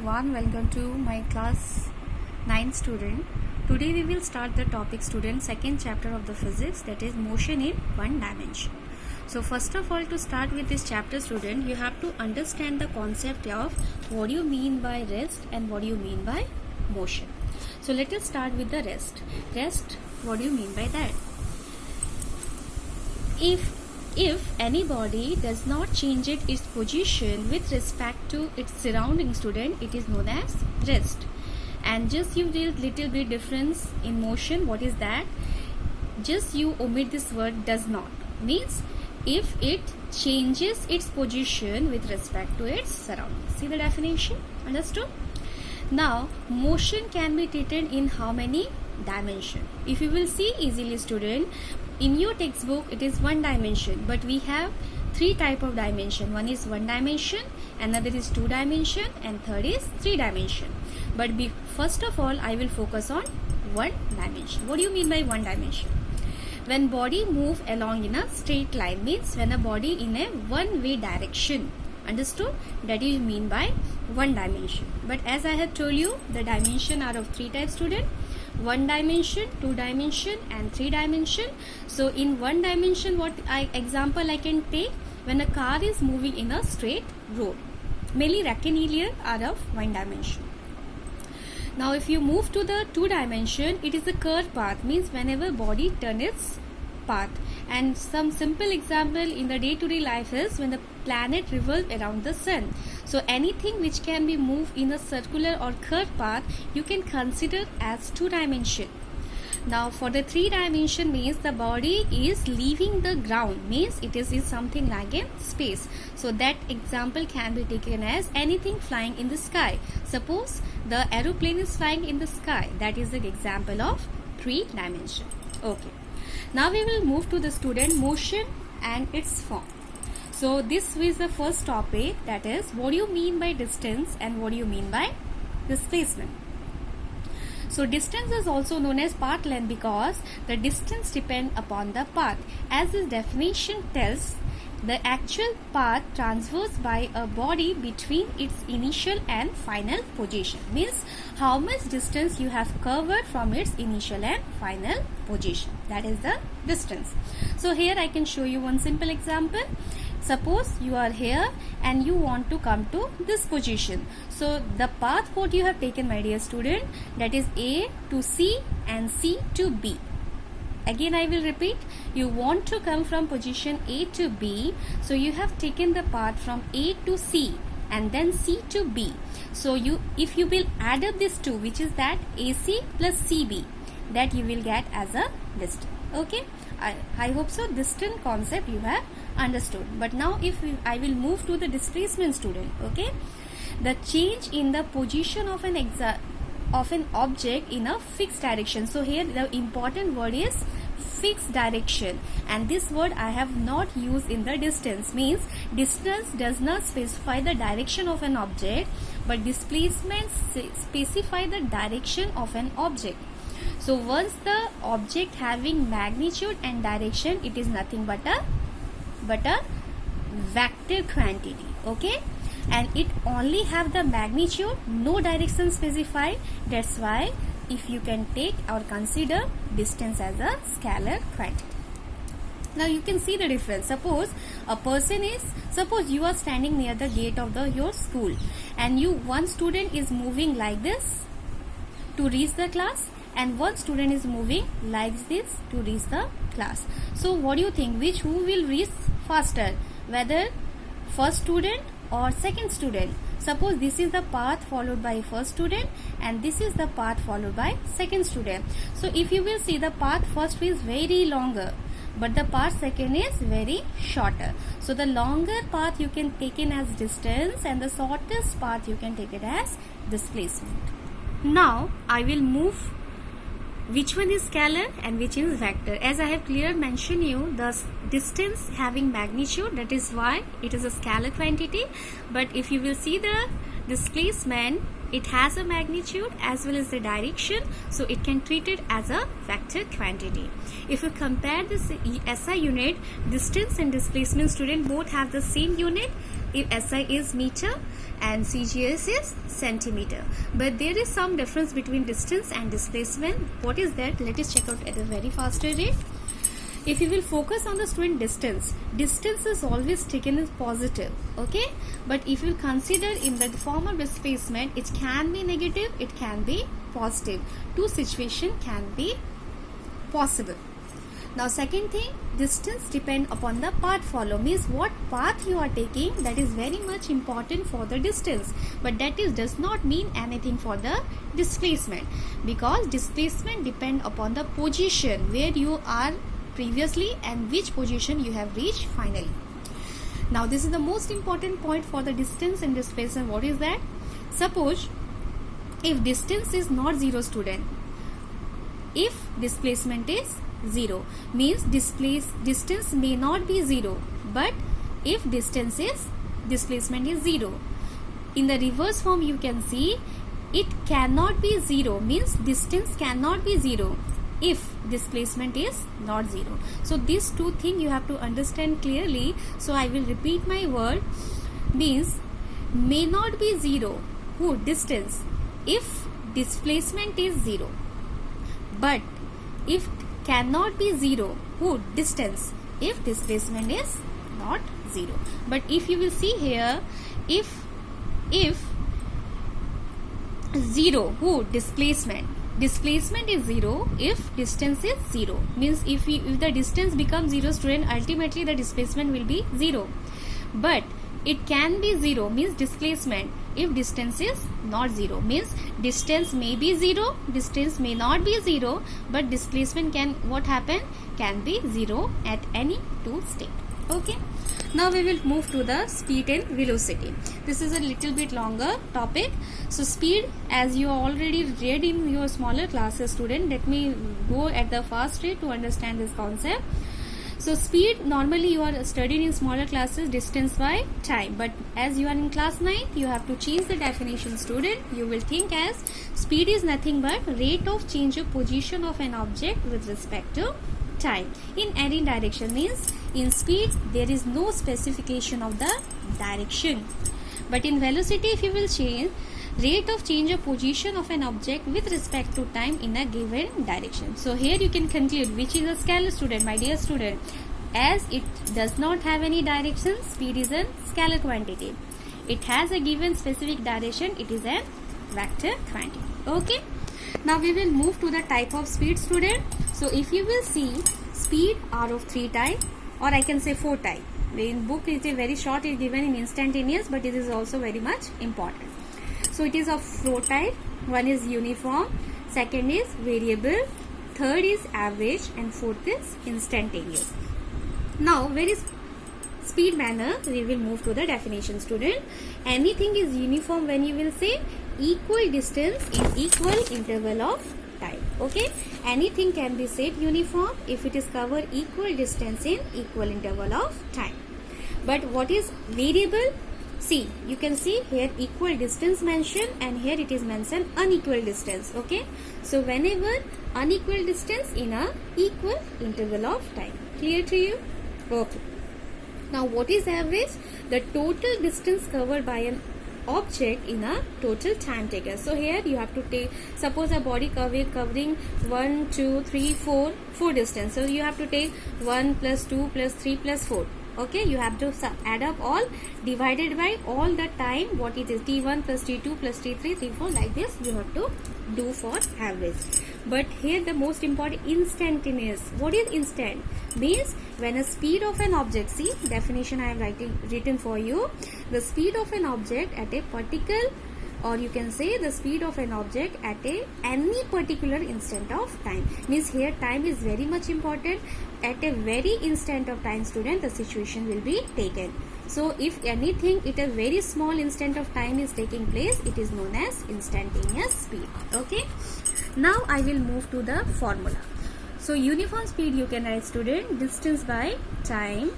everyone, welcome to my class 9 student. Today we will start the topic student second chapter of the physics, that is motion in one dimension. So first of all, to start with this chapter student, you have to understand the concept of what do you mean by rest and what do you mean by motion. So let us start with the rest. Rest, what do you mean by that? If any body does not change its position with respect to its surrounding student, it is known as rest. And just you will little bit difference in motion. What is that? Just you omit this word does not. Means if it changes its position with respect to its surroundings. See the definition? Understood? Now motion can be treated in how many dimension? If you will see easily student, in your textbook it is one dimension, but we have three type of dimension. One is one dimension, another is two dimension, and third is three dimension. But first of all I will focus on one dimension. What do you mean by one dimension? When body move along in a straight line, means when a body in a one way direction. Understood? That is mean by one dimension. But as I have told you, the dimension are of three types student. One dimension, two dimension, and three dimension. So in one dimension, what example I can take? When a car is moving in a straight road, mainly rectilinear are of one dimension. Now if you move to the two dimension, it is a curved path, means whenever body turns its path. And some simple example in the day-to-day life is when the planet revolves around the sun. So anything which can be moved in a circular or curved path, you can consider as two dimension. Now for the three dimension, means the body is leaving the ground, means it is something like in space. So that example can be taken as anything flying in the sky. Suppose the aeroplane is flying in the sky, that is the example of three dimension. Okay. Now we will move to the student motion and its form. So this is the first topic, that is what do you mean by distance and what do you mean by displacement. So distance is also known as path length because the distance depends upon the path. As this definition tells, the actual path traversed by a body between its initial and final position, means how much distance you have covered from its initial and final position. That is the distance. So here I can show you one simple example. Suppose you are here and you want to come to this position. So the path what you have taken, my dear student, that is A to C and C to B. Again I will repeat, you want to come from position A to B, so you have taken the path from A to C and then C to B. So if you will add up these two, which is that AC plus CB, that you will get as a distance. Okay, I hope so distance concept you have understood. But now I will move to the displacement student. Okay, the change in the position of an object in a fixed direction. So here the important word is fixed direction, and this word I have not used in the distance. Means distance does not specify the direction of an object, but displacement specify the direction of an object. So once the object having magnitude and direction, it is nothing but a vector quantity. Okay, and it only have the magnitude, no direction specified. That's why if you can take or consider distance as a scalar quantity. Now you can see the difference. Suppose suppose you are standing near the gate of your school, and one student is moving like this to reach the class, and one student is moving like this to reach the class. So what do you think, who will reach faster, whether first student or second student? Suppose this is the path followed by first student and this is the path followed by second student. So if you will see, the path first is very longer, but the path second is very shorter. So the longer path you can take in as distance, and the shortest path you can take it as displacement. Now I will move which one is scalar and which is vector. As I have clearly mentioned you, the distance having magnitude, that is why it is a scalar quantity. But if you will see the displacement, it has a magnitude as well as the direction, so it can treat it as a vector quantity. If you compare this SI unit, distance and displacement student both have the same unit. if SI is meter and CGS is centimeter. But there is some difference between distance and displacement. What is that? Let us check out at a very faster rate. If you will focus on the student distance is always taken as positive, okay? But if you consider in the form of displacement, it can be negative, it can be positive. Two situations can be possible. Now second thing, distance depend upon the path follow, means what path you are taking, that is very much important for the distance, but that does not mean anything for the displacement, because displacement depend upon the position where you are previously and which position you have reached finally. Now this is the most important point for the distance and displacement. What is that? Suppose if distance is not 0, student, if displacement is 0, means distance may not be 0, but if displacement is 0, in the reverse form you can see it cannot be 0, means distance cannot be 0 if displacement is not 0. So these two things you have to understand clearly. So I will repeat my word, means may not be 0 distance if displacement is 0, but if cannot be 0 distance if displacement is not 0. But if you will see here, if 0 displacement is 0 if distance is 0, means if the distance becomes 0, student, ultimately the displacement will be 0. But it can be 0, means displacement if distance is not 0, means distance may be 0, distance may not be 0, but displacement can be 0 at any two state. Okay, now we will move to the speed and velocity. This is a little bit longer topic. So speed, as you already read in your smaller classes, student, let me go at the fast rate to understand this concept. So speed, normally you are studying in smaller classes distance by time, but as you are in class 9, you have to change the definition, student. You will think as speed is nothing but rate of change of position of an object with respect to time in any direction, means in speed there is no specification of the direction, but in velocity if you will change rate of change of position of an object with respect to time in a given direction. So here you can conclude which is a scalar, student, my dear student. As it does not have any direction, speed is a scalar quantity. It has a given specific direction, it is a vector quantity. Okay, now we will move to the type of speed, student. So if you will see, speed are of 3 type, or I can say 4 type. In book it is very short, it is given in instantaneous, but it is also very much important. So it is of 4 type. One is uniform, second is variable, third is average, and fourth is instantaneous. Now where is speed manner? We will move to the definition, student. Anything is uniform when you will say equal distance in equal interval of time. Okay, anything can be said uniform if it is cover equal distance in equal interval of time. But what is variable? See, you can see here equal distance mentioned, and here it is mentioned unequal distance. Okay, so whenever unequal distance in a equal interval of time. Clear to you? Okay. Now what is average? The total distance covered by an object in a total time taken. So here you have to take, suppose a body covering 1, 2, 3, 4 distance. So you have to take 1 plus 2 plus 3 plus 4. Okay, you have to add up all divided by all the time, what it is, t1 plus t2 plus t3, t4, like this you have to do for average. But here the most important, instantaneous. What is instant? Means when a speed of an object, see definition I have written for you, the speed of an object at a particular, or you can say the speed of an object at any particular instant of time. Means here time is very much important. At a very instant of time, student, the situation will be taken. So if anything at a very small instant of time is taking place, it is known as instantaneous speed. Okay, now I will move to the formula. So uniform speed you can write, student, distance by time.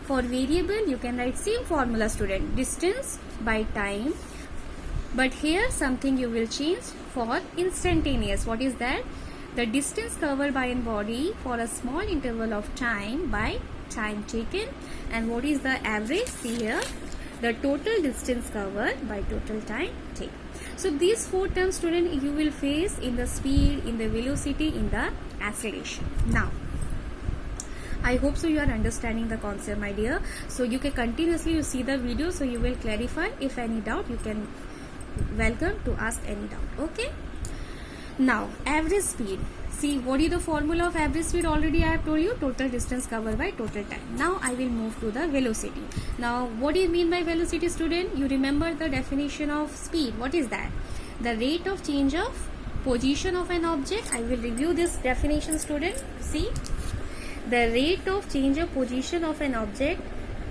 For variable you can write same formula, student, distance by time. But here something you will change for instantaneous. What is that? The distance covered by a body for a small interval of time by time taken. And what is the average? See here, the total distance covered by total time taken. So these 4 terms, student, you will face in the speed, in the velocity, in the acceleration. Now, I hope so you are understanding the concept, my dear. So you can continuously you see the video, so you will clarify. If any doubt, you can welcome to ask any doubt. Okay. Now, average speed. See, what is the formula of average speed? Already I have told you, total distance covered by total time. Now I will move to the velocity. Now, what do you mean by velocity, student? You remember the definition of speed. What is that? The rate of change of position of an object. I will review this definition, student. See, the rate of change of position of an object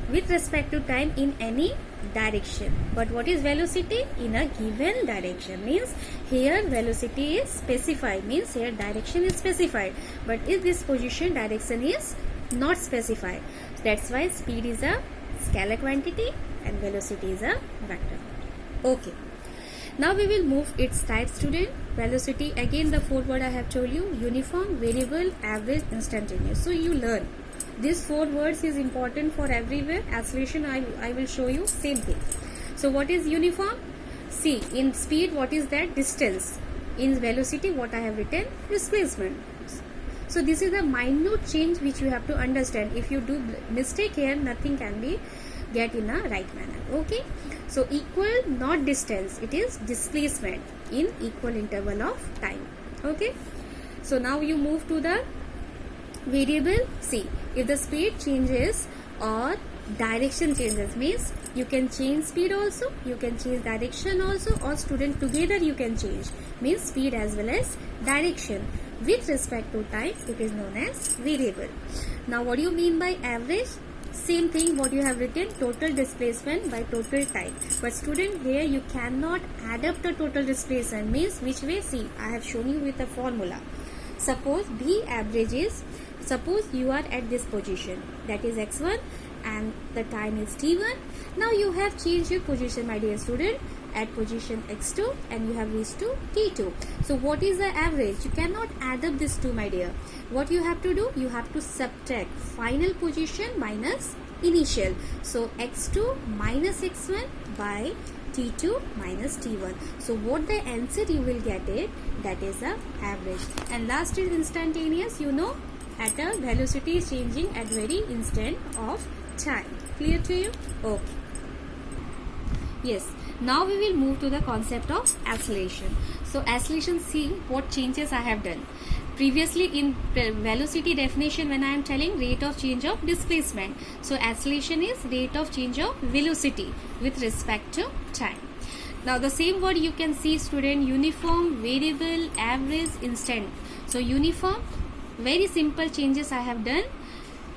with respect to time in any direction. But what is velocity? In a given direction. Means here velocity is specified, means here direction is specified, but if this position direction is not specified. That's why speed is a scalar quantity and velocity is a vector. Okay. Now we will move its type, student. Velocity, again the 4 word I have told you: uniform, variable, average, instantaneous. So you learn these 4 words is important for everywhere. Acceleration I will show you same thing. So what is uniform? See, in speed what is that? Distance. In velocity what I have written? Displacement. So this is a minute change which you have to understand. If you do mistake here, nothing can be get in a right manner. Okay. So equal, not distance, it is displacement in equal interval of time. Okay. So now you move to the variable. See, if the speed changes or direction changes, means you can change speed also, you can change direction also, or student together you can change, means speed as well as direction with respect to time. It is known as variable. Now what do you mean by average? Same thing what you have written, total displacement by total time. But student, here you cannot add up the total displacement. Means which way? See, I have shown you with a formula. Suppose B average is, suppose you are at this position, that is x1, and the time is t1. Now you have changed your position, my dear student, at position x2, and you have reached to t2. So what is the average? You cannot add up this two, my dear. What you have to do? You have to subtract final position minus initial. So x2 minus x1 by t2 minus t1. So what the answer you will get it, that is the average. And last is instantaneous. You know, at a velocity is changing at very instant of time. Clear to you? Okay. Yes. Now we will move to the concept of acceleration. So acceleration, see what changes I have done. Previously in velocity definition, when I am telling rate of change of displacement, so acceleration is rate of change of velocity with respect to time. Now the same word you can see, student: uniform, variable, average, instant. So uniform, very simple changes I have done.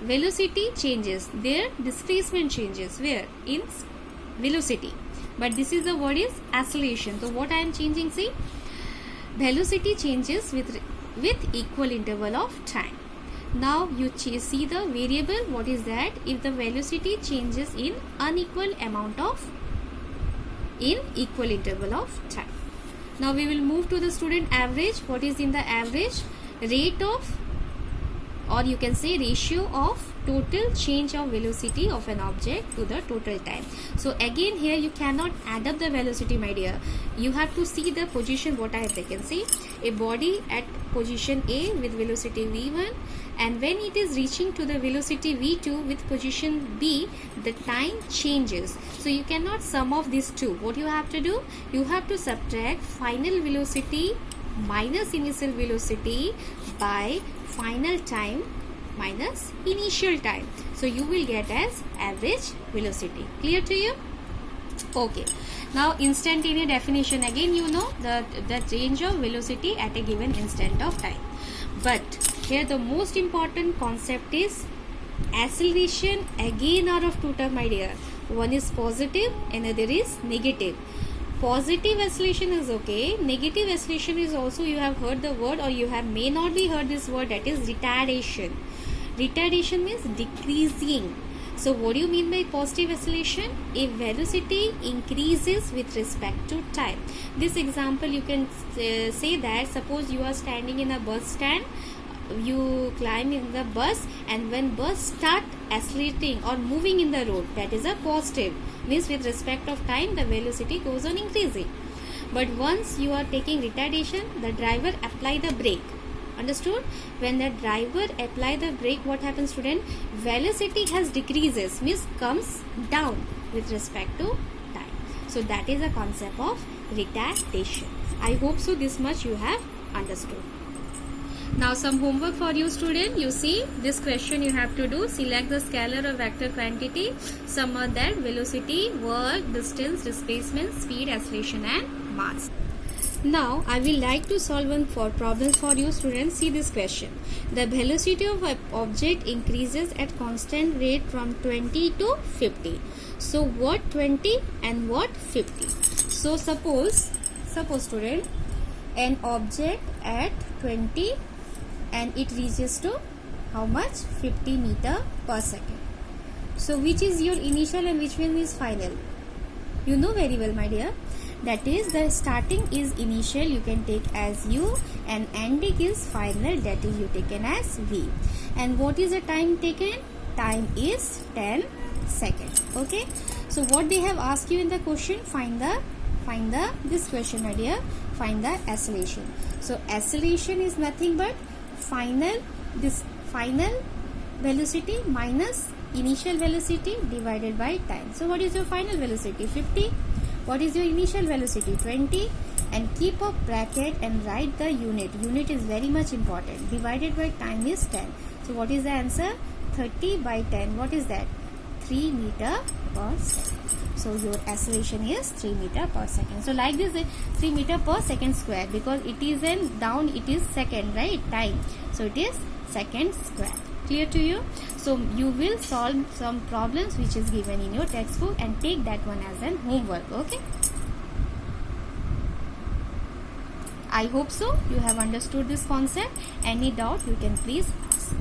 Velocity changes, their displacement changes. Where? In velocity. But this is the word is acceleration. So what I am changing? See, velocity changes with equal interval of time. Now you see the variable. What is that? If the velocity changes in unequal amount of in equal interval of time. Now we will move to the student average. What is in the average? Rate of, or you can say ratio of total change of velocity of an object to the total time. So again here you cannot add up the velocity, my dear. You have to see the position what I have taken. See, a body at position A with velocity v1, and when it is reaching to the velocity v2 with position B, the time changes. So you cannot sum of these two. What you have to do? You have to subtract final velocity minus initial velocity by final time minus initial time. So you will get as average velocity. Clear to you? Okay. Now instantaneous definition, again you know the range of velocity at a given instant of time. But here the most important concept is acceleration. Again out of two terms, my dear. One is positive, another is negative. Positive acceleration is okay. Negative acceleration is also, you have heard the word, or you have may not be heard this word, that is retardation. Retardation means decreasing. So what do you mean by positive acceleration? If velocity increases with respect to time. This example you can say that suppose you are standing in a bus stand, you climb in the bus, and when bus start accelerating or moving in the road, that is a positive. means with respect of time the velocity goes on increasing. But once you are taking retardation, the driver apply the brake. Understood? When the driver apply the brake, what happens, student? Velocity has decreases, means comes down with respect to time. So that is the concept of retardation. I hope so this much you have understood. Now some homework for you, student. You see this question you have to do. Select the scalar or vector quantity. Sum are that velocity, work, distance, displacement, speed, acceleration and mass. Now I will like to solve one problem for you, students. See this question. The velocity of an object increases at constant rate from 20 to 50. So what 20 and what 50? So suppose student, an object at 20 and it reaches to how much? 50 meter per second. So which is your initial and which one is final? You know very well, my dear. That is, the starting is initial, you can take as u, and ending is final, that is you taken as v. And what is the time taken? Time is 10 seconds. Okay. So what they have asked you in the question, find the this question, my dear, find the acceleration. So acceleration is nothing but final velocity minus initial velocity divided by time. So what is your final velocity? 50. What is your initial velocity? 20. And keep a bracket and write the unit. Unit is very much important. Divided by time is 10. So what is the answer? 30 by 10. What is that? 3 meter per second. So your acceleration is 3 meter per second. So like this, 3 meter per second square, because it is in down, it is second, right? Time. So it is second square. Clear to you? So you will solve some problems which is given in your textbook and take that one as an homework. Okay? I hope so you have understood this concept. Any doubt you can please ask.